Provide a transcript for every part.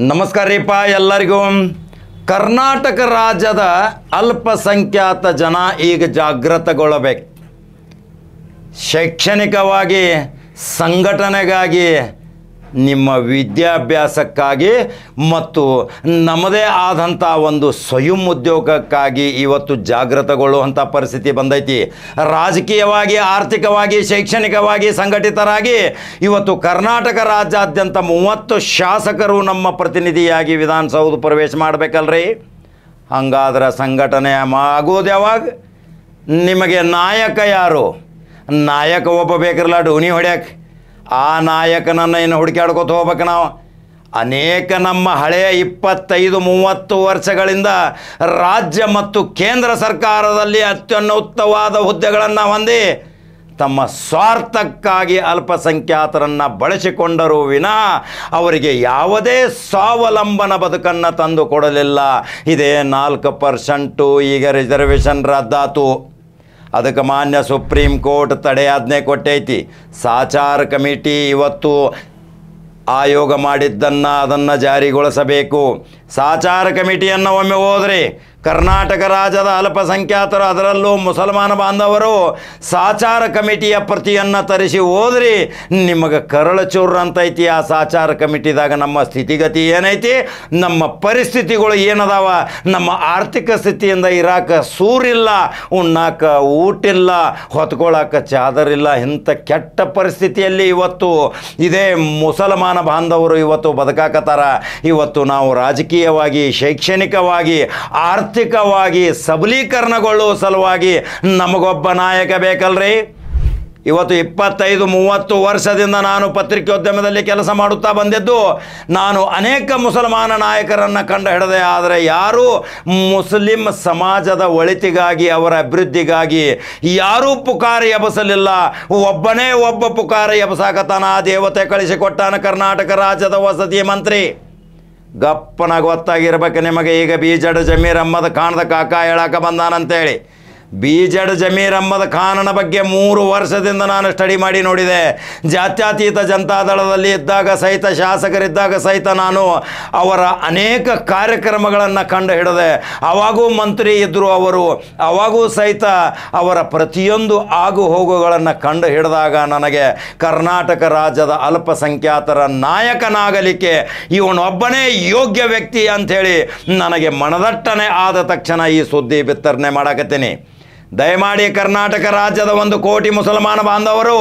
ನಮಸ್ಕಾರ ರೀಪ ಎಲ್ಲರಿಗೂ. ಕರ್ನಾಟಕ ರಾಜ್ಯದ ಅಲ್ಪಸಂಖ್ಯಾತ ಜನ ಈಗ ಜಾಗೃತಗೊಳ್ಳಬೇಕು. ಶೈಕ್ಷಣಿಕವಾಗಿ, ಸಂಘಟನೆಗಾಗಿ, ನಿಮ್ಮ ವಿದ್ಯಾಭ್ಯಾಸಕ್ಕಾಗಿ ಮತ್ತು ನಮ್ಮದೇ ಆದಂಥ ಒಂದು ಸ್ವಯಂ ಉದ್ಯೋಗಕ್ಕಾಗಿ ಇವತ್ತು ಜಾಗೃತಗೊಳ್ಳುವಂಥ ಪರಿಸ್ಥಿತಿ ಬಂದೈತಿ. ರಾಜಕೀಯವಾಗಿ, ಆರ್ಥಿಕವಾಗಿ, ಶೈಕ್ಷಣಿಕವಾಗಿ ಸಂಘಟಿತರಾಗಿ ಇವತ್ತು ಕರ್ನಾಟಕ ರಾಜ್ಯಾದ್ಯಂತ 30 ಶಾಸಕರು ನಮ್ಮ ಪ್ರತಿನಿಧಿಯಾಗಿ ವಿಧಾನಸೌಧ ಪ್ರವೇಶ ಮಾಡಬೇಕಲ್ರಿ. ಹಂಗಾದ್ರೆ ಸಂಘಟನೆ ಆಗೋದು ಯಾವಾಗ? ನಿಮಗೆ ನಾಯಕ ಯಾರು? ನಾಯಕ ಒಬ್ಬ ಬೇಕಿರಲ್ಲ ಡೋನಿ ಹೊಡ್ಯಕ್ಕೆ. ಆ ನಾಯಕನನ್ನು ಇನ್ನು ಹುಡುಕಾಡ್ಕೊತ ಹೋಗ್ಬೇಕು ನಾವು. ಅನೇಕ ನಮ್ಮ ಹಳೆಯ 25-30 ವರ್ಷಗಳಿಂದ ರಾಜ್ಯ ಮತ್ತು ಕೇಂದ್ರ ಸರ್ಕಾರದಲ್ಲಿ ಅತ್ಯುನ್ನತವಾದ ಹುದ್ದೆಗಳನ್ನು ಹೊಂದಿ ತಮ್ಮ ಸ್ವಾರ್ಥಕ್ಕಾಗಿ ಅಲ್ಪಸಂಖ್ಯಾತರನ್ನು ಬಳಸಿಕೊಂಡರೂ ವಿನಃ ಅವರಿಗೆ ಯಾವುದೇ ಸ್ವಾವಲಂಬನ ಬದುಕನ್ನು ತಂದು ಕೊಡಲಿಲ್ಲ. ಇದೇ 4% ಈಗ ರಿಸರ್ವೇಷನ್ ರದ್ದಾತು. ಅದಕ್ಕೆ ಮಾನ್ಯ ಸುಪ್ರೀಂ ಕೋರ್ಟ್ ತಡೆಯಾಜ್ಞೆ ಕೊಟ್ಟೈತಿ. ಸಾಚಾರ ಕಮಿಟಿ ಇವತ್ತು ಆಯೋಗ ಮಾಡಿದ್ದನ್ನು ಅದನ್ನು ಜಾರಿಗೊಳಿಸಬೇಕು. ಸಾಚಾರ ಕಮಿಟಿಯನ್ನು ಒಮ್ಮೆ ಹೋದ್ರಿ, ಕರ್ನಾಟಕ ರಾಜ್ಯದ ಅಲ್ಪಸಂಖ್ಯಾತರು ಅದರಲ್ಲೂ ಮುಸಲ್ಮಾನ ಬಾಂಧವರು ಸಾಚಾರ ಕಮಿಟಿಯ ಪ್ರತಿಯನ್ನು ತರಿಸಿ ಹೋದ್ರಿ, ನಿಮಗೆ ಕರಳ ಚೂರು ಅಂತೈತಿ. ಆ ಸಾಚಾರ ಕಮಿಟಿದಾಗ ನಮ್ಮ ಸ್ಥಿತಿಗತಿ ಏನೈತಿ, ನಮ್ಮ ಪರಿಸ್ಥಿತಿಗಳು ಏನದಾವ, ನಮ್ಮ ಆರ್ಥಿಕ ಸ್ಥಿತಿಯಿಂದ ಇರಾಕ ಸೂರಿಲ್ಲ, ಉಣ್ಣಾಕ ಊಟಿಲ್ಲ, ಹೊತ್ಕೊಳ್ಳೋಕೆ ಚಾದರಿಲ್ಲ. ಇಂಥ ಕೆಟ್ಟ ಪರಿಸ್ಥಿತಿಯಲ್ಲಿ ಇವತ್ತು ಇದೇ ಮುಸಲ್ಮಾನ ಬಾಂಧವರು ಇವತ್ತು ಬದುಕಾಕತ್ತಾರ. ಇವತ್ತು ನಾವು ರಾಜಕೀಯವಾಗಿ, ಶೈಕ್ಷಣಿಕವಾಗಿ, ಆರ್ಥಿಕವಾಗಿ ಸಬಲೀಕರಣಗೊಳ್ಳುವ ಸಲುವಾಗಿ ನಮಗೊಬ್ಬ ನಾಯಕ ಬೇಕಲ್ರಿ. ಇವತ್ತು 25-30 ವರ್ಷದಿಂದ ನಾನು ಪತ್ರಿಕೋದ್ಯಮದಲ್ಲಿ ಕೆಲಸ ಮಾಡುತ್ತಾ ಬಂದಿದ್ದು, ನಾನು ಅನೇಕ ಮುಸಲ್ಮಾನ ನಾಯಕರನ್ನು ಕಂಡು ಹಿಡಿದೆ. ಆದರೆ ಯಾರೂ ಮುಸ್ಲಿಂ ಸಮಾಜದ ಒಳಿತಿಗಾಗಿ, ಅವರ ಅಭಿವೃದ್ಧಿಗಾಗಿ ಯಾರೂ ಪುಕಾರಿ ಎಬಸಲಿಲ್ಲ. ಒಬ್ಬನೇ ಒಬ್ಬ ಪುಕಾರಿ ಎಬಸಾಕತಾನ. ದೇವತೆ ಕಳಿಸಿಕೊಟ್ಟಾನ ಕರ್ನಾಟಕ ರಾಜ್ಯದ ವಸತಿ ಮಂತ್ರಿ. ಗಪ್ಪನಾಗ ಗೊತ್ತಾಗಿರ್ಬೇಕು ನಿಮಗೆ. ಈಗ ಬೀಜಡ್ ಜಮೀರ್ ಅಹ್ಮದ್ ಖಾನ್ದ ಕಾಕ ಹೇಳಾಕ ಬಂದಾನಂತೇಳಿ. ಬೀಜಡ್ ಜಮೀರ್ ಅಹ್ಮದ್ ಖಾನನ ಬಗ್ಗೆ 3 ವರ್ಷದಿಂದ ನಾನು ಸ್ಟಡಿ ಮಾಡಿ ನೋಡಿದೆ. ಜಾತ್ಯತೀತ ಜನತಾದಳದಲ್ಲಿ ಇದ್ದಾಗ ಸಹಿತ, ಶಾಸಕರಿದ್ದಾಗ ಸಹಿತ ನಾನು ಅವರ ಅನೇಕ ಕಾರ್ಯಕ್ರಮಗಳನ್ನು ಕಂಡು ಹಿಡಿದೆ. ಅವಾಗೂ ಮಂತ್ರಿ ಇದ್ದರು ಅವರು. ಅವಾಗೂ ಸಹಿತ ಅವರ ಪ್ರತಿಯೊಂದು ಆಗು ಹೋಗುಗಳನ್ನು ಕಂಡು ಹಿಡಿದಾಗ ನನಗೆ ಕರ್ನಾಟಕ ರಾಜ್ಯದ ಅಲ್ಪಸಂಖ್ಯಾತರ ನಾಯಕನಾಗಲಿಕ್ಕೆ ಇವನೊಬ್ಬನೇ ಯೋಗ್ಯ ವ್ಯಕ್ತಿ ಅಂಥೇಳಿ ನನಗೆ ಮನದಟ್ಟನೆ ಆದ ತಕ್ಷಣ ಈ ಸುದ್ದಿ ಬಿತ್ತರಣೆ ಮಾಡಕತ್ತೀನಿ. ದಯಮಾಡಿ ಕರ್ನಾಟಕ ರಾಜ್ಯದ 1 ಕೋಟಿ ಮುಸಲ್ಮಾನ ಬಾಂಧವರು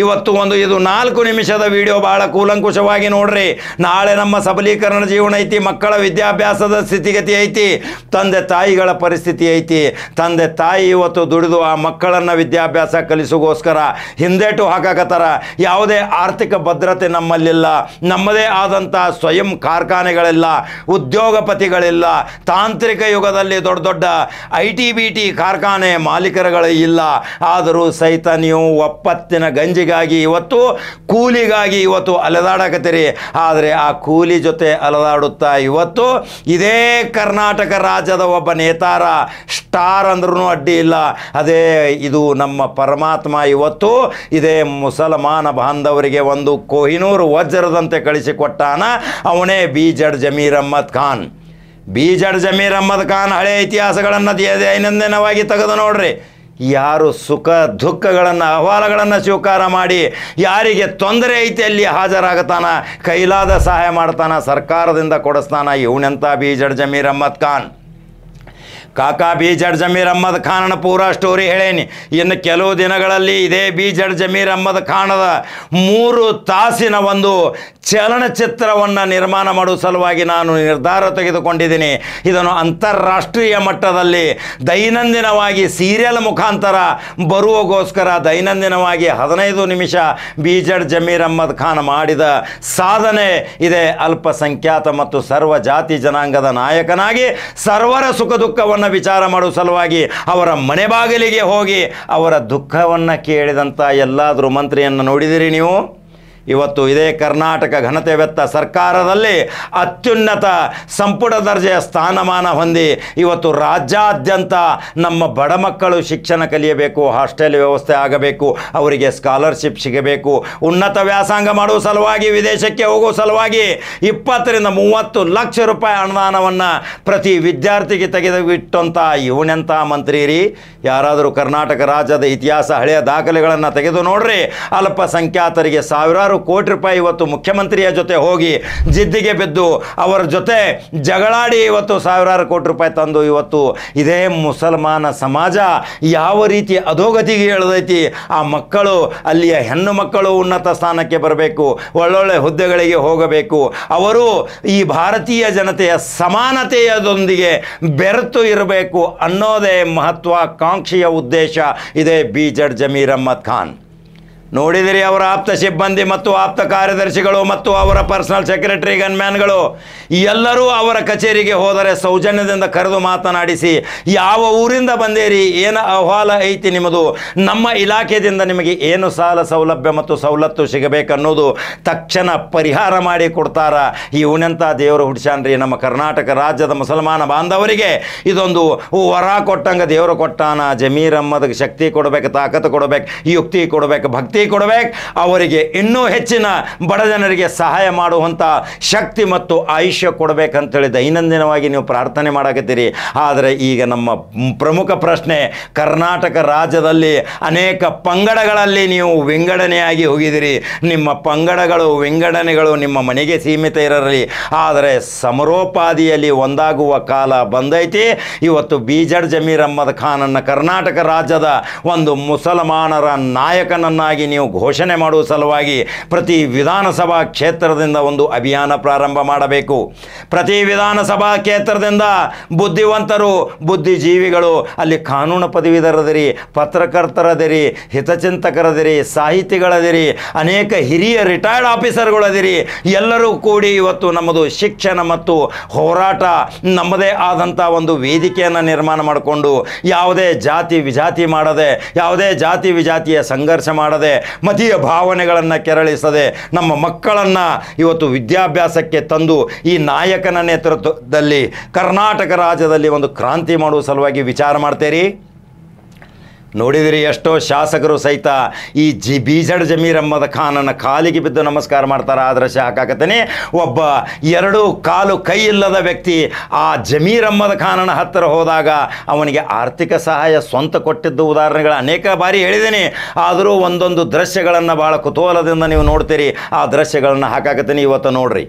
ಇವತ್ತು ಇದು 4 ನಿಮಿಷದ ವಿಡಿಯೋ ಭಾಳ ಕೂಲಂಕುಷವಾಗಿ ನೋಡ್ರಿ. ನಾಳೆ ನಮ್ಮ ಸಬಲೀಕರಣ ಜೀವನ ಐತಿ, ಮಕ್ಕಳ ವಿದ್ಯಾಭ್ಯಾಸದ ಸ್ಥಿತಿಗತಿ ಐತಿ, ತಂದೆ ತಾಯಿಗಳ ಪರಿಸ್ಥಿತಿ ಐತಿ. ತಂದೆ ತಾಯಿ ಇವತ್ತು ದುಡಿದು ಆ ಮಕ್ಕಳನ್ನು ವಿದ್ಯಾಭ್ಯಾಸ ಕಲಿಸೋಗೋಸ್ಕರ ಹಿಂದೇಟು ಹಾಕಾಕತ್ತಾರ. ಯಾವುದೇ ಆರ್ಥಿಕ ಭದ್ರತೆ ನಮ್ಮಲ್ಲಿಲ್ಲ, ನಮ್ಮದೇ ಆದಂಥ ಸ್ವಯಂ ಕಾರ್ಖಾನೆಗಳಿಲ್ಲ, ಉದ್ಯೋಗಪತಿಗಳಿಲ್ಲ. ತಾಂತ್ರಿಕ ಯುಗದಲ್ಲಿ ದೊಡ್ಡ ದೊಡ್ಡ IT-BT ಕಾರ್ಖಾನೆ ಮಾಲೀಕರುಗಳು ಇಲ್ಲ. ಆದರೂ ಸಹಿತ ನೀವು ಒಪ್ಪತ್ತಿನ ಗಂಜಿಗಾಗಿ ಇವತ್ತು ಕೂಲಿಗಾಗಿ ಇವತ್ತು ಅಲೆದಾಡಕತ್ತೀರಿ. ಆದರೆ ಆ ಕೂಲಿ ಜೊತೆ ಅಲೆದಾಡುತ್ತಾ ಇವತ್ತು ಇದೇ ಕರ್ನಾಟಕ ರಾಜ್ಯದ ಒಬ್ಬ ನೇತಾರ, ಸ್ಟಾರ್ ಅಂದ್ರೂ ಅಡ್ಡಿ ಇಲ್ಲ, ಅದೇ ಇದು ನಮ್ಮ ಪರಮಾತ್ಮ ಇವತ್ತು ಇದೇ ಮುಸಲ್ಮಾನ ಬಾಂಧವರಿಗೆ ಒಂದು ಕೊಹಿನೂರು ವಜ್ರದಂತೆ ಕಳಿಸಿಕೊಟ್ಟಾನ. ಅವನೇ ಬೀಜಡ್ ಜಮೀರ್ ಅಹ್ಮದ್ ಖಾನ್. ಬೀಜಡ್ ಜಮೀರ್ ಅಹ್ಮದ್ ಖಾನ್ ಹಳೆ ಇತಿಹಾಸಗಳನ್ನು ದೈನಂದಿನವಾಗಿ ತೆಗೆದು ನೋಡ್ರಿ. ಯಾರು ಸುಖ ದುಃಖಗಳನ್ನು, ಅಹವಾಲುಗಳನ್ನು ಸ್ವೀಕಾರ ಮಾಡಿ ಯಾರಿಗೆ ತೊಂದರೆ ಐತಿ ಅಲ್ಲಿ ಹಾಜರಾಗತಾನ, ಕೈಲಾದ ಸಹಾಯ ಮಾಡ್ತಾನ, ಸರ್ಕಾರದಿಂದ ಕೊಡಿಸ್ತಾನ. ಇವನೆಂಥ ಬೀಜಡ್ ಜಮೀರ್ ಅಹ್ಮದ್ ಖಾನ್. ಕಾಕಾ ಬೀಜಡ್ ಜಮೀರ್ ಅಹ್ಮದ್ ಖಾನನ ಪೂರಾ ಸ್ಟೋರಿ ಹೇಳೇನಿ. ಇನ್ನು ಕೆಲವು ದಿನಗಳಲ್ಲಿ ಇದೇ ಬೀಜಡ್ ಜಮೀರ್ ಅಹ್ಮದ್ ಖಾನದ 3 ತಾಸಿನ ಒಂದು ಚಲನಚಿತ್ರವನ್ನು ನಿರ್ಮಾಣ ಮಾಡುವ ಸಲುವಾಗಿ ನಾನು ನಿರ್ಧಾರ ತೆಗೆದುಕೊಂಡಿದ್ದೀನಿ. ಇದನ್ನು ಅಂತಾರಾಷ್ಟ್ರೀಯ ಮಟ್ಟದಲ್ಲಿ ದೈನಂದಿನವಾಗಿ ಸೀರಿಯಲ್ ಮುಖಾಂತರ ಬರುವಗೋಸ್ಕರ ದೈನಂದಿನವಾಗಿ 15 ನಿಮಿಷ ಬೀಜಡ್ ಜಮೀರ್ ಅಹ್ಮದ್ ಖಾನ್ ಮಾಡಿದ ಸಾಧನೆ ಇದೆ. ಅಲ್ಪಸಂಖ್ಯಾತ ಮತ್ತು ಸರ್ವ ಜಾತಿ ಜನಾಂಗದ ನಾಯಕನಾಗಿ ಸರ್ವರ ಸುಖ ದುಃಖವನ್ನು ವಿಚಾರ ಮಾಡುವ ಸಲುವಾಗಿ ಅವರ ಮನೆ ಬಾಗಿಲಿಗೆ ಹೋಗಿ ಅವರ ದುಃಖವನ್ನು ಕೇಳಿದಂಥ ಎಲ್ಲಾದರೂ ಮಂತ್ರಿಯನ್ನು ನೋಡಿದಿರಿ ನೀವು? ಇವತ್ತು ಇದೇ ಕರ್ನಾಟಕ ಘನತೆವೆತ್ತ ಸರ್ಕಾರದಲ್ಲಿ ಅತ್ಯುನ್ನತ ಸಂಪುಟ ದರ್ಜೆಯ ಸ್ಥಾನಮಾನ ಹೊಂದಿ ಇವತ್ತು ರಾಜ್ಯಾದ್ಯಂತ ನಮ್ಮ ಬಡ ಮಕ್ಕಳು ಶಿಕ್ಷಣ ಕಲಿಯಬೇಕು, ಹಾಸ್ಟೆಲ್ ವ್ಯವಸ್ಥೆ ಆಗಬೇಕು, ಅವರಿಗೆ ಸ್ಕಾಲರ್ಶಿಪ್ ಸಿಗಬೇಕು, ಉನ್ನತ ವ್ಯಾಸಂಗ ಮಾಡುವ ಸಲುವಾಗಿ ವಿದೇಶಕ್ಕೆ ಹೋಗುವ ಸಲುವಾಗಿ 20 ರಿಂದ 30 ಲಕ್ಷ ರೂಪಾಯಿ ಅನುದಾನವನ್ನು ಪ್ರತಿ ವಿದ್ಯಾರ್ಥಿಗೆ ತೆಗೆದುಬಿಟ್ಟಂಥ ಇವನೆಂಥ ಮಂತ್ರಿ ರೀ. ಯಾರಾದರೂ ಕರ್ನಾಟಕ ರಾಜ್ಯದ ಇತಿಹಾಸ ಹಳೆಯ ದಾಖಲೆಗಳನ್ನು ತೆಗೆದು ನೋಡ್ರಿ. ಅಲ್ಪಸಂಖ್ಯಾತರಿಗೆ ಸಾವಿರಾರು ಕೋಟಿ ರೂಪಾಯಿ ಇವತ್ತು ಮುಖ್ಯಮಂತ್ರಿಯ ಜೊತೆ ಹೋಗಿ ಜಿದ್ದಿಗೆ ಬಿದ್ದು ಅವರ ಜೊತೆ ಜಗಳಾಡಿ ಇವತ್ತು ಸಾವಿರಾರು ಕೋಟಿ ರೂಪಾಯಿ ತಂದು ಇವತ್ತು ಇದೇ ಮುಸಲ್ಮಾನ ಸಮಾಜ ಯಾವ ರೀತಿ ಅಧೋಗತಿಗೆ ಇಳಿದೈತಿ. ಆ ಮಕ್ಕಳು, ಅಲ್ಲಿಯ ಹೆಣ್ಣು ಮಕ್ಕಳು ಉನ್ನತ ಸ್ಥಾನಕ್ಕೆ ಬರಬೇಕು, ಒಳ್ಳೊಳ್ಳೆ ಹುದ್ದೆಗಳಿಗೆ ಹೋಗಬೇಕು, ಅವರು ಈ ಭಾರತೀಯ ಜನತೆಯ ಸಮಾನತೆಯದೊಂದಿಗೆ ಬೆರೆತು ಇರಬೇಕು ಅನ್ನೋದೇ ಮಹತ್ವಾಕಾಂಕ್ಷೆಯ ಉದ್ದೇಶ ಇದೆ ಬಿ.ಜಡ್ ಜಮೀರ್ ಅಹ್ಮದ್ ಖಾನ್. ನೋಡಿದಿರಿ, ಅವರ ಆಪ್ತ ಸಿಬ್ಬಂದಿ ಮತ್ತು ಆಪ್ತ ಕಾರ್ಯದರ್ಶಿಗಳು ಮತ್ತು ಅವರ ಪರ್ಸನಲ್ ಸೆಕ್ರೆಟರಿ ಗನ್ಮ್ಯಾನ್ಗಳು ಎಲ್ಲರೂ ಅವರ ಕಚೇರಿಗೆ ಹೋದರೆ ಸೌಜನ್ಯದಿಂದ ಕರೆದು ಮಾತನಾಡಿಸಿ, ಯಾವ ಊರಿಂದ ಬಂದೇರಿ, ಏನು ಅಹವಾಲ ಐತಿ ನಿಮ್ಮದು, ನಮ್ಮ ಇಲಾಖೆಯಿಂದ ನಿಮಗೆ ಏನು ಸಾಲ ಸೌಲಭ್ಯ ಮತ್ತು ಸವಲತ್ತು ಸಿಗಬೇಕನ್ನೋದು ತಕ್ಷಣ ಪರಿಹಾರ ಮಾಡಿ ಕೊಡ್ತಾರ. ಇವನೆಂಥ ದೇವರು ಹುಡ್ಸ್ಯಾನ್ರಿ. ನಮ್ಮ ಕರ್ನಾಟಕ ರಾಜ್ಯದ ಮುಸಲ್ಮಾನ ಬಾಂಧವರಿಗೆ ಇದೊಂದು ವರ ಕೊಟ್ಟಂಗೆ ದೇವರು ಕೊಟ್ಟಾನ. ಜಮೀರ್ ಅಹ್ಮದ್ಗೆ ಶಕ್ತಿ ಕೊಡಬೇಕು, ತಾಕತ್ತು ಕೊಡಬೇಕು, ಯುಕ್ತಿ ಕೊಡಬೇಕು, ಭಕ್ತಿ ಕೊಡಬೇಕು. ಅವರಿಗೆ ಇನ್ನೂ ಹೆಚ್ಚಿನ ಬಡ ಜನರಿಗೆ ಸಹಾಯ ಮಾಡುವಂಥ ಶಕ್ತಿ ಮತ್ತು ಆಯುಷ್ಯ ಕೊಡಬೇಕಂತೇಳಿ ದೈನಂದಿನವಾಗಿ ನೀವು ಪ್ರಾರ್ಥನೆ ಮಾಡಕತ್ತೀರಿ. ಆದರೆ ಈಗ ನಮ್ಮ ಪ್ರಮುಖ ಪ್ರಶ್ನೆ, ಕರ್ನಾಟಕ ರಾಜ್ಯದಲ್ಲಿ ಅನೇಕ ಪಂಗಡಗಳಲ್ಲಿ ನೀವು ವಿಂಗಡಣೆಯಾಗಿ ಹೋಗಿದ್ದೀರಿ. ನಿಮ್ಮ ಪಂಗಡಗಳು, ವಿಂಗಡಣೆಗಳು ನಿಮ್ಮ ಮನೆಗೆ ಸೀಮಿತ ಇರಲಿ, ಆದರೆ ಸಮರೋಪಾದಿಯಲ್ಲಿ ಒಂದಾಗುವ ಕಾಲ ಬಂದೈತಿ. ಇವತ್ತು ಬಿ.ಜಡ್ ಜಮೀರ್ ಅಹ್ಮದ್ ಖಾನನ್ನು ಕರ್ನಾಟಕ ರಾಜ್ಯದ ಒಂದು ಮುಸಲ್ಮಾನರ ನಾಯಕನನ್ನಾಗಿ ನೀವು ಘೋಷಣೆ ಮಾಡುವ ಸಲುವಾಗಿ ಪ್ರತಿ ವಿಧಾನಸಭಾ ಕ್ಷೇತ್ರದಿಂದ ಒಂದು ಅಭಿಯಾನ ಪ್ರಾರಂಭ ಮಾಡಬೇಕು. ಪ್ರತಿ ವಿಧಾನಸಭಾ ಕ್ಷೇತ್ರದಿಂದ ಬುದ್ಧಿವಂತರು, ಬುದ್ಧಿಜೀವಿಗಳು, ಅಲ್ಲಿ ಕಾನೂನು ಪದವೀಧರದಿರಿ, ಪತ್ರಕರ್ತರದಿರಿ, ಹಿತಚಿಂತಕರದಿರಿ, ಸಾಹಿತಿಗಳದಿರಿ, ಅನೇಕ ಹಿರಿಯ ರಿಟೈರ್ಡ್ ಆಫೀಸರ್ಗಳದಿರಿ, ಎಲ್ಲರೂ ಕೂಡಿ ಇವತ್ತು ನಮ್ಮದು ಶಿಕ್ಷಣ ಮತ್ತು ಹೋರಾಟ ನಮ್ಮದೇ ಆದಂಥ ಒಂದು ವೇದಿಕೆಯನ್ನು ನಿರ್ಮಾಣ ಮಾಡಿಕೊಂಡು ಯಾವುದೇ ಜಾತಿ ವಿಜಾತಿ ಮಾಡದೆ, ಯಾವುದೇ ಜಾತಿ ವಿಜಾತಿಯ ಸಂಘರ್ಷ ಮಾಡದೆ, ಮತೀಯ ಭಾವನೆಗಳನ್ನು ಕೆರಳಿಸದೆ ನಮ್ಮ ಮಕ್ಕಳನ್ನು ಇವತ್ತು ವಿದ್ಯಾಭ್ಯಾಸಕ್ಕೆ ತಂದು ಈ ನಾಯಕನ ನೇತೃತ್ವದಲ್ಲಿ ಕರ್ನಾಟಕ ರಾಜ್ಯದಲ್ಲಿ ಒಂದು ಕ್ರಾಂತಿ ಮಾಡುವ ಸಲುವಾಗಿ ವಿಚಾರ ಮಾಡ್ತೀರಿ. ನೋಡಿದಿರಿ, ಎಷ್ಟೋ ಶಾಸಕರು ಸಹಿತ ಈ ಬಿ.ಜಡ್ ಜಮೀರ್ ಅಹ್ಮದ್ ಖಾನನ ಕಾಲಿಗೆ ಬಿದ್ದು ನಮಸ್ಕಾರ ಮಾಡ್ತಾರೆ. ಆ ದೃಶ್ಯ ಹಾಕಾಕತ್ತೇನೆ. ಒಬ್ಬ 2 ಕಾಲು ಕೈ ಇಲ್ಲದ ವ್ಯಕ್ತಿ ಆ ಜಮೀರ್ ಅಹ್ಮದ್ ಖಾನನ ಹತ್ತಿರ ಹೋದಾಗ ಅವನಿಗೆ ಆರ್ಥಿಕ ಸಹಾಯ ಸ್ವಂತ ಕೊಟ್ಟಿದ್ದು ಉದಾಹರಣೆಗಳು ಅನೇಕ ಬಾರಿ ಹೇಳಿದ್ದೀನಿ. ಆದರೂ ಒಂದೊಂದು ದೃಶ್ಯಗಳನ್ನು ಭಾಳ ಕುತೂಹಲದಿಂದ ನೀವು ನೋಡ್ತೀರಿ. ಆ ದೃಶ್ಯಗಳನ್ನು ಹಾಕಾಕತ್ತೀನಿ, ಇವತ್ತು ನೋಡ್ರಿ.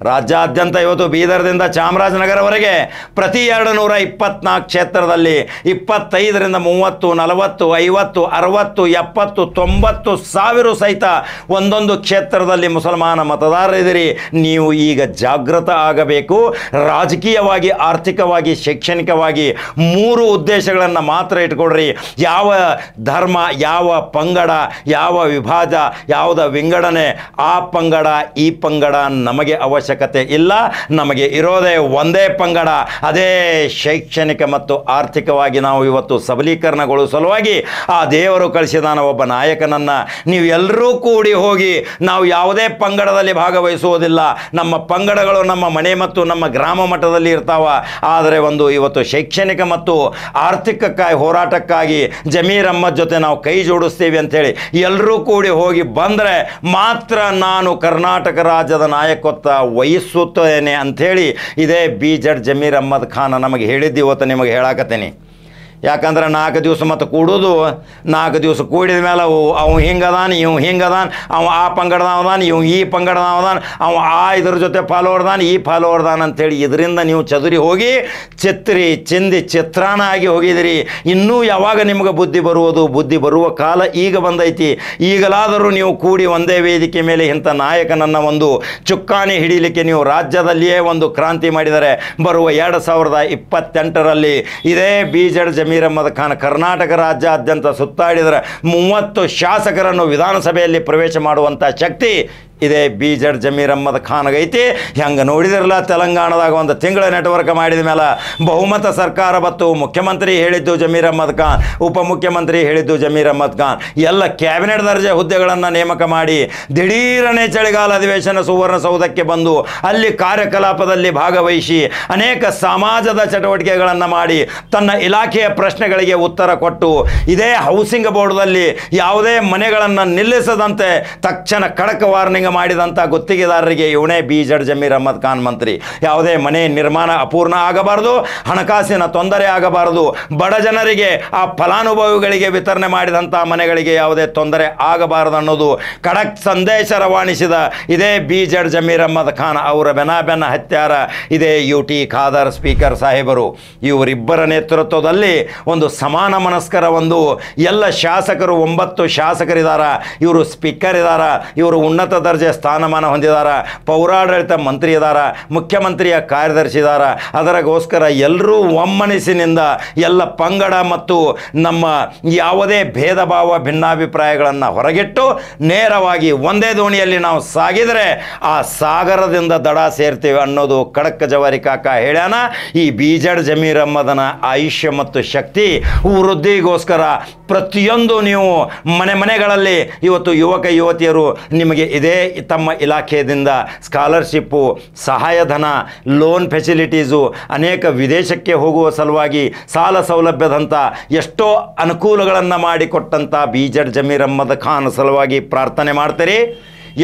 ರಾಜ್ಯಾದ್ಯಂತ ಇವತ್ತು ಬೀದರ್ದಿಂದ ಚಾಮರಾಜನಗರವರೆಗೆ ಪ್ರತಿ 224 ಕ್ಷೇತ್ರದಲ್ಲಿ 25 ರಿಂದ 30, 40, 50, 60, 70, 90 ಸಾವಿರ ಸಹಿತ ಒಂದೊಂದು ಕ್ಷೇತ್ರದಲ್ಲಿ ಮುಸಲ್ಮಾನ ಮತದಾರರಿದ್ದೀರಿ. ನೀವು ಈಗ ಜಾಗೃತ ಆಗಬೇಕು. ರಾಜಕೀಯವಾಗಿ, ಆರ್ಥಿಕವಾಗಿ, ಶೈಕ್ಷಣಿಕವಾಗಿ 3 ಉದ್ದೇಶಗಳನ್ನು ಮಾತ್ರ ಇಟ್ಕೊಡ್ರಿ. ಯಾವ ಧರ್ಮ, ಯಾವ ಪಂಗಡ, ಯಾವ ವಿಭಾಗ, ಯಾವುದ ವಿಂಗಡಣೆ, ಆ ಪಂಗಡ ಈ ಪಂಗಡ ನಮಗೆ ಅವಶ್ಯಕತೆ ಇಲ್ಲ. ನಮಗೆ ಇರೋದೇ ಒಂದೇ ಪಂಗಡ, ಅದೇ ಶೈಕ್ಷಣಿಕ ಮತ್ತು ಆರ್ಥಿಕವಾಗಿ ನಾವು ಇವತ್ತು ಸಬಲೀಕರಣಗೊಳ್ಳುವ ಸಲುವಾಗಿ ಆ ದೇವರು ಕಳಿಸಿದಾನ ಒಬ್ಬ ನಾಯಕನನ್ನು. ನೀವು ಎಲ್ಲರೂ ಕೂಡಿ ಹೋಗಿ, ನಾವು ಯಾವುದೇ ಪಂಗಡದಲ್ಲಿ ಭಾಗವಹಿಸುವುದಿಲ್ಲ, ನಮ್ಮ ಪಂಗಡಗಳು ನಮ್ಮ ಮನೆ ಮತ್ತು ನಮ್ಮ ಗ್ರಾಮ ಮಟ್ಟದಲ್ಲಿ ಇರ್ತಾವ. ಆದರೆ ಒಂದು ಇವತ್ತು ಶೈಕ್ಷಣಿಕ ಮತ್ತು ಆರ್ಥಿಕಕ್ಕಾಗಿ ಹೋರಾಟಕ್ಕಾಗಿ ಜಮೀರ್ ಅಹ್ಮದ್ ಜೊತೆ ನಾವು ಕೈ ಜೋಡಿಸ್ತೀವಿ ಅಂಥೇಳಿ ಎಲ್ಲರೂ ಕೂಡಿ ಹೋಗಿ ಬಂದರೆ ಮಾತ್ರ ನಾನು ಕರ್ನಾಟಕ ರಾಜ್ಯದ ನಾಯಕತ್ವ ವಹಿಸುತ್ತೇನೆ ಅಂಥೇಳಿ ಇದೇ ಬಿ.ಜಡ್ ಜಮೀರ್ ಅಹ್ಮದ್ ಖಾನ್ ನಮಗೆ ಹೇಳಿದ್ದು ಇವತ್ತು ನಿಮಗೆ ಹೇಳಾಕತ್ತೀನಿ. ಯಾಕಂದ್ರೆ 4 ದಿವಸ ಮತ್ತು ಕೂಡೋದು, 4 ದಿವಸ ಕೂಡಿದ ಮೇಲೆ ಅವು ಹಿಂಗದಾನ, ಇವು ಹಿಂಗದಾನ, ಅವ ಆ ಪಂಗಡದವದಾನ, ಇವು ಈ ಪಂಗಡದವದಾನ, ಅವ ಆ ಇದ್ರ ಜೊತೆ ಫಾಲೋವರ್ದಾನ, ಈ ಫಾಲೋವರ್ದಾನ ಅಂಥೇಳಿ ಇದರಿಂದ ನೀವು ಚದುರಿ ಹೋಗಿ ಚಿಂದಿ ಚಿತ್ರಾನ ಆಗಿ ಹೋಗಿದಿರಿ. ಇನ್ನೂ ಯಾವಾಗ ನಿಮಗೆ ಬುದ್ಧಿ ಬರುವುದು? ಬುದ್ಧಿ ಬರುವ ಕಾಲ ಈಗ ಬಂದೈತಿ. ಈಗಲಾದರೂ ನೀವು ಕೂಡಿ ಒಂದೇ ವೇದಿಕೆ ಮೇಲೆ ಇಂಥ ನಾಯಕನನ್ನು ಒಂದು ಚುಕ್ಕಾಣಿ ಹಿಡೀಲಿಕ್ಕೆ ನೀವು ರಾಜ್ಯದಲ್ಲಿಯೇ ಒಂದು ಕ್ರಾಂತಿ ಮಾಡಿದರೆ ಬರುವ 2028ರಲ್ಲಿ ಇದೇ ಬಿ.ಜಡ್ ಜಮೀರ್ ಅಹ್ಮದ್ ಖಾನ್ ಕರ್ನಾಟಕ ರಾಜ್ಯಾದ್ಯಂತ ಸುತ್ತಾಡಿದರೆ 30 ಶಾಸಕರನ್ನು ವಿಧಾನಸಭೆಯಲ್ಲಿ ಪ್ರವೇಶ ಮಾಡುವಂಥ ಶಕ್ತಿ ಇದೇ ಬೀಜಡ್ ಜಮೀರ್ ಅಹ್ಮದ್ ಖಾನ್ಗೈತಿ. ಹೆಂಗೆ ನೋಡಿದಿರಲ್ಲ, ತೆಲಂಗಾಣದಾಗ ಒಂದು ತಿಂಗಳ ನೆಟ್ವರ್ಕ್ ಮಾಡಿದ ಮೇಲೆ ಬಹುಮತ ಸರ್ಕಾರ ಬತ್ತು. ಮುಖ್ಯಮಂತ್ರಿ ಹೇಳಿದ್ದು ಜಮೀರ್ ಅಹ್ಮದ್ ಖಾನ್, ಉಪಮುಖ್ಯಮಂತ್ರಿ ಹೇಳಿದ್ದು ಜಮೀರ್ ಅಹ್ಮದ್ ಖಾನ್, ಎಲ್ಲ ಕ್ಯಾಬಿನೆಟ್ ದರ್ಜೆ ಹುದ್ದೆಗಳನ್ನು ನೇಮಕ ಮಾಡಿ ದಿಢೀರನೆ ಚಳಿಗಾಲ ಅಧಿವೇಶನ ಸುವರ್ಣಸೌಧಕ್ಕೆ ಬಂದು ಅಲ್ಲಿ ಕಾರ್ಯಕಲಾಪದಲ್ಲಿ ಭಾಗವಹಿಸಿ ಅನೇಕ ಸಮಾಜದ ಚಟುವಟಿಕೆಗಳನ್ನು ಮಾಡಿ ತನ್ನ ಇಲಾಖೆಯ ಪ್ರಶ್ನೆಗಳಿಗೆ ಉತ್ತರ ಕೊಟ್ಟು ಇದೇ ಹೌಸಿಂಗ್ ಬೋರ್ಡ್ದಲ್ಲಿ ಯಾವುದೇ ಮನೆಗಳನ್ನು ನಿಲ್ಲಿಸದಂತೆ ತಕ್ಷಣ ಖಡಕ್ ವಾರ್ನಿಂಗ್ ಮಾಡಿದಂಥ ಗುತ್ತಿಗೆದಾರರಿಗೆ ಇವನೇ ಬೀಜಡ್ ಜಮೀರ್ ಅಹ್ಮದ್ ಖಾನ್ ಮಂತ್ರಿ. ಯಾವುದೇ ಮನೆ ನಿರ್ಮಾಣ ಅಪೂರ್ಣ ಆಗಬಾರದು, ಹಣಕಾಸಿನ ತೊಂದರೆ ಆಗಬಾರದು, ಬಡ ಜನರಿಗೆ ಆ ಫಲಾನುಭವಿಗಳಿಗೆ ವಿತರಣೆ ಮಾಡಿದಂಥ ಮನೆಗಳಿಗೆ ಯಾವುದೇ ತೊಂದರೆ ಆಗಬಾರದು ಅನ್ನೋದು ಖಡಕ್ ಸಂದೇಶ ರವಾನಿಸಿದ ಇದೇ ಬೀಜಡ್ ಜಮೀರ್ ಅಹ್ಮದ್ ಖಾನ್ ಅವರ ಬೆನ್ನ ಹತ್ಯಾರ ಇದೇ UT ಖಾದರ್ ಸ್ಪೀಕರ್ ಸಾಹೇಬರು. ಇವರಿಬ್ಬರ ನೇತೃತ್ವದಲ್ಲಿ ಒಂದು ಸಮಾನ ಮನಸ್ಕರ ಒಂದು ಎಲ್ಲ ಶಾಸಕರು 9 ಶಾಸಕರಿದಾರ, ಇವರು ಸ್ಪೀಕರ್ ಇದಾರ, ಇವರು ಉನ್ನತ ದರ್ಜೆ ಸ್ಥಾನಮಾನ ಹೊಂದಿದಾರ, ಪೌರಾಡಳಿತ ಮಂತ್ರಿ ಇದಾರ, ಮುಖ್ಯಮಂತ್ರಿಯ ಕಾರ್ಯದರ್ಶಿ ಇದಾರ. ಅದರಗೋಸ್ಕರ ಎಲ್ಲರೂ ಒಮ್ಮನಸ್ಸಿನಿಂದ ಎಲ್ಲ ಪಂಗಡ ಮತ್ತು ನಮ್ಮ ಯಾವುದೇ ಭೇದ ಭಾವ ಭಿನ್ನಾಭಿಪ್ರಾಯಗಳನ್ನು ಹೊರಗಿಟ್ಟು ನೇರವಾಗಿ ಒಂದೇ ದೋಣಿಯಲ್ಲಿ ನಾವು ಸಾಗಿದರೆ ಆ ಸಾಗರದಿಂದ ದಡ ಸೇರ್ತೀವಿ ಅನ್ನೋದು ಖಡಕ್ ಜವಾರಿ ಕಾಕ ಹೇಳ್ಯಾನ. ಈ ಬೀಜಡ್ ಜಮೀರ್ ಅಹ್ಮದನ ಆಯುಷ್ಯ ಮತ್ತು ಶಕ್ತಿ ವೃದ್ಧಿಗೋಸ್ಕರ ಪ್ರತಿಯೊಂದು ನೀವು ಮನೆಗಳಲ್ಲಿ ಇವತ್ತು ಯುವಕ ಯುವತಿಯರು ನಿಮಗೆ ಇದೇ ತಮ್ಮ ಇಲಾಖೆಯಿಂದ ಸ್ಕಾಲರ್ಶಿಪ್ಪು, ಸಹಾಯಧನ, ಲೋನ್ ಫೆಸಿಲಿಟೀಸು, ಅನೇಕ ವಿದೇಶಕ್ಕೆ ಹೋಗುವ ಸಲುವಾಗಿ ಸಾಲ ಸೌಲಭ್ಯದಂಥ ಎಷ್ಟೋ ಅನುಕೂಲಗಳನ್ನು ಮಾಡಿಕೊಟ್ಟಂಥ ಬೀಜಡ್ ಜಮೀರ್ ಅಹ್ಮದ್ ಖಾನ್ ಸಲುವಾಗಿ ಪ್ರಾರ್ಥನೆ ಮಾಡ್ತೀರಿ.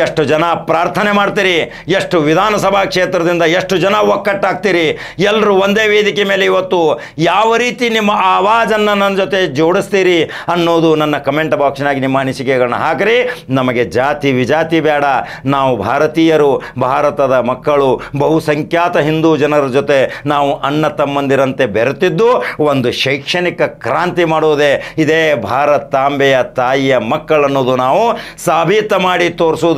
ಎಷ್ಟು ಜನ ಪ್ರಾರ್ಥನೆ ಮಾಡ್ತೀರಿ, ಎಷ್ಟು ವಿಧಾನಸಭಾ ಕ್ಷೇತ್ರದಿಂದ ಎಷ್ಟು ಜನ ಒಕ್ಕಟ್ಟಾಗ್ತೀರಿ, ಎಲ್ಲರೂ ಒಂದೇ ವೇದಿಕೆ ಮೇಲೆ ಇವತ್ತು ಯಾವ ರೀತಿ ನಿಮ್ಮ ಆವಾಜನ್ನು ನನ್ನ ಜೊತೆ ಜೋಡಿಸ್ತೀರಿ ಅನ್ನೋದು ನನ್ನ ಕಮೆಂಟ್ ಬಾಕ್ಸ್ನಾಗಿ ನಿಮ್ಮ ಅನಿಸಿಕೆಗಳನ್ನ ಹಾಕಿರಿ. ನಮಗೆ ಜಾತಿ ವಿಜಾತಿ ಬೇಡ, ನಾವು ಭಾರತೀಯರು, ಭಾರತದ ಮಕ್ಕಳು, ಬಹುಸಂಖ್ಯಾತ ಹಿಂದೂ ಜನರ ಜೊತೆ ನಾವು ಅಣ್ಣ ತಮ್ಮಂದಿರಂತೆ ಬೆರೆತಿದ್ದು ಒಂದು ಶೈಕ್ಷಣಿಕ ಕ್ರಾಂತಿ ಮಾಡುವುದೇ ಇದೇ ಭಾರತಾಂಬೆಯ ತಾಯಿಯ ಮಕ್ಕಳನ್ನೋದು ನಾವು ಸಾಬೀತು ಮಾಡಿ ತೋರಿಸುವುದು.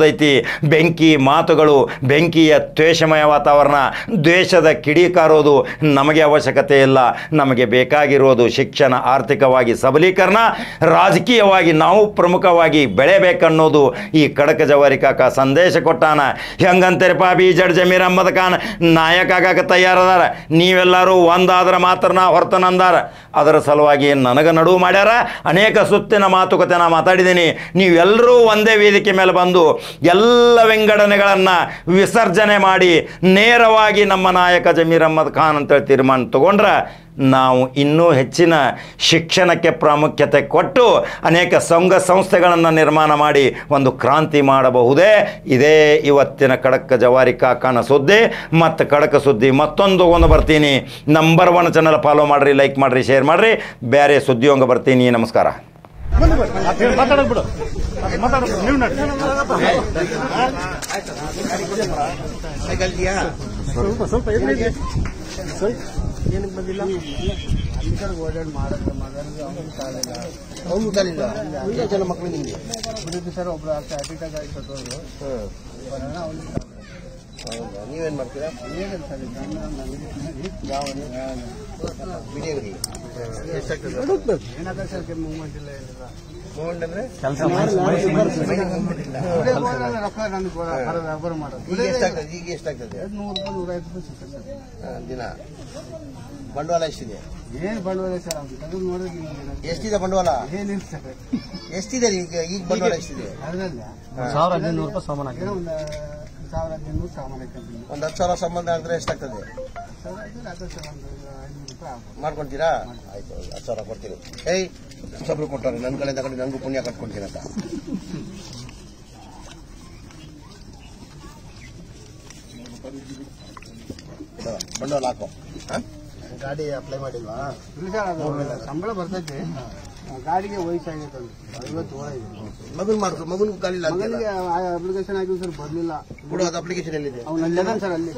ಬೆಂಕಿ ಮಾತುಗಳು, ಬೆಂಕಿಯ ದ್ವೇಷಮಯ ವಾತಾವರಣ, ದ್ವೇಷದ ಕಿಡಿಕಾರೋದು ನಮಗೆ ಅವಶ್ಯಕತೆ ಇಲ್ಲ. ನಮಗೆ ಬೇಕಾಗಿರೋದು ಶಿಕ್ಷಣ, ಆರ್ಥಿಕವಾಗಿ ಸಬಲೀಕರಣ, ರಾಜಕೀಯವಾಗಿ ನಾವು ಪ್ರಮುಖವಾಗಿ ಬೆಳೆಯಬೇಕನ್ನೋದು ಈ ಖಡಕ್ ಜವಾರಿ ಕಾಕ ಸಂದೇಶ ಕೊಟ್ಟಾನ. ಹೆಂಗಂತೀರಪ್ಪ, ಬೀಜಡ್ ಜಮೀರ್ ಅಹ್ಮದ್ ಖಾನ್ ನಾಯಕ ಆಗಕ್ಕೆ ತಯಾರದಾರ, ನೀವೆಲ್ಲರೂ ಒಂದಾದ್ರೆ ಮಾತ್ರ ನಾ ಹೊರತನಂದಾರ. ಅದರ ಸಲುವಾಗಿ ನನಗೆ ನಡುವು ಮಾಡ್ಯಾರ. ಅನೇಕ ಸುತ್ತಿನ ಮಾತುಕತೆ ನಾ ಮಾತಾಡಿದ್ದೀನಿ. ನೀವೆಲ್ಲರೂ ಒಂದೇ ವೇದಿಕೆ ಮೇಲೆ ಬಂದು ಎಲ್ಲ ವಿಂಗಡಣೆಗಳನ್ನು ವಿಸರ್ಜನೆ ಮಾಡಿ ನೇರವಾಗಿ ನಮ್ಮ ನಾಯಕ ಜಮೀರ್ ಅಹ್ಮದ್ ಖಾನ್ ಅಂತೇಳಿ ತೀರ್ಮಾನ ತಗೊಂಡ್ರೆ ನಾವು ಇನ್ನೂ ಹೆಚ್ಚಿನ ಶಿಕ್ಷಣಕ್ಕೆ ಪ್ರಾಮುಖ್ಯತೆ ಕೊಟ್ಟು ಅನೇಕ ಸಂಘ ಸಂಸ್ಥೆಗಳನ್ನು ನಿರ್ಮಾಣ ಮಾಡಿ ಒಂದು ಕ್ರಾಂತಿ ಮಾಡಬಹುದೇ. ಇದೇ ಇವತ್ತಿನ ಖಡಕ್ ಜವಾರಿ ಕಾಕನ ಸುದ್ದಿ. ಮತ್ತು ಖಡಕ್ ಸುದ್ದಿ ಮತ್ತೊಂದು ತಗೊಂಡು ಬರ್ತೀನಿ. ನಂಬರ್ 1 ಚಾನಲ್ ಫಾಲೋ ಮಾಡಿರಿ, ಲೈಕ್ ಮಾಡಿರಿ, ಶೇರ್ ಮಾಡಿರಿ. ಬೇರೆ ಸುದ್ದಿ ಹಂಗೆ ಬರ್ತೀನಿ. ನಮಸ್ಕಾರ. ಏನಕ್ಕೆ ಬಂದಿಲ್ಲ? ಅಲ್ಲಿ ಕಡೆ ಓಡಾಡಿ ಮಾಡೋದು ಅವ್ನು ಜನ ಮಕ್ಕಳು ನಿಮಗೆ ಬಿಡುತ್ತೆ ಸರ್. ಒಬ್ರು ಅಟೆಂಡ್ ಆಗಿ ಕಟ್ಟೋದು. ಹೌದಾ? ನೀವೇನು ಮಾಡ್ತೀರಾ? ಏನಿಲ್ಲ ಸರ್, ಬಿಡಿಯವ್ರಿ ಎಷ್ಟಾಗ್ತದೆ? ಏನಾಗ್ತದೆ ಸರ್, ಮೂವ್ಮೆಂಟ್ ಇಲ್ಲ, ಏನಿಲ್ಲ. ಮೂವ್ಮೆಂಟ್ ಅಂದರೆ ಕೆಲಸ ರೊಕ್ಕ ನನಗೆ ವ್ಯಾಪಾರ ಮಾಡೋದು. ಈಗ ಎಷ್ಟಾಗ್ತದೆ? ಈಗ ಎಷ್ಟಾಗ್ತದೆ? 100 ರೂಪಾಯಿ 150 ರೂಪಾಯಿ ಸಿಗ್ತದೆ ಸರ್ ದಿನ. ಬಂಡವಾಳ ಎಷ್ಟಿದೆ? ಏನು ಬಂಡವಾಳ ಸರ್? ಅದು ನೋಡಿದ್ರೆ ಎಷ್ಟಿದೆ ಬಂಡವಾಳ? ಏನಿಲ್ಲ ಸರ್. ಎಷ್ಟಿದೆ ಈಗ ಬಂಡವಾಳ ಎಷ್ಟಿದೆ? ಅದರಲ್ಲ 1500 ರೂಪಾಯಿ ಸಾಮಾನು ಹಾಕಿ, ಒಂದು 1500 ಸಾಮಾನು ಹಾಕಿದ್ವಿ. ಒಂದು 10,000 ಸಂಬಂಧ ಆಗಿದ್ರೆ ಎಷ್ಟಾಗ್ತದೆ? ಮಾಡ್ಕೊಳ್ತೀರಾ? ಆಯ್ತು, 10,000 ಕೊಡ್ತೀರಿ. ಏಯ್ ಸಬ್ರು ಕೊಟ್ಟಾರೆ ನನ್ನ ಕಡೆಯಿಂದ ಕಡೆ ನನಗೂ ಪುಣ್ಯ ಕಟ್ಕೊಡ್ತೀನಿ ಅಂತ. ಬಂಡವಾಳ ಹಾಕೋ. ಗಾಡಿ ಅಪ್ಲೈ ಮಾಡಿಲ್ವಾ? ಸಂಬಳ ಬರ್ತೈತೆ. ಗಾಡಿಗೆ ವಯಸ್ಸಾಗೈತೆ, 50 ವರ್ಷ ಇದೆ. ಮಗನ್ ಮಾಡ್ಕೊ, ಮಗನಿಗೆ ಕಾಲಿಲ್ಲ. ಮಗನಿಗೆ ಅಪ್ಲಿಕೇಶನ್ ಹಾಕಿದ್ರು ಸರ್, ಬರ್ಲಿಲ್ಲ. ಕೂಡ ಅದು ಅಪ್ಲಿಕೇಶನ್ ಎಲ್ಲಿದೆ? ಅವ್ನು ಅಲ್ಲೇ ಸರ್, ಅಲ್ಲಿ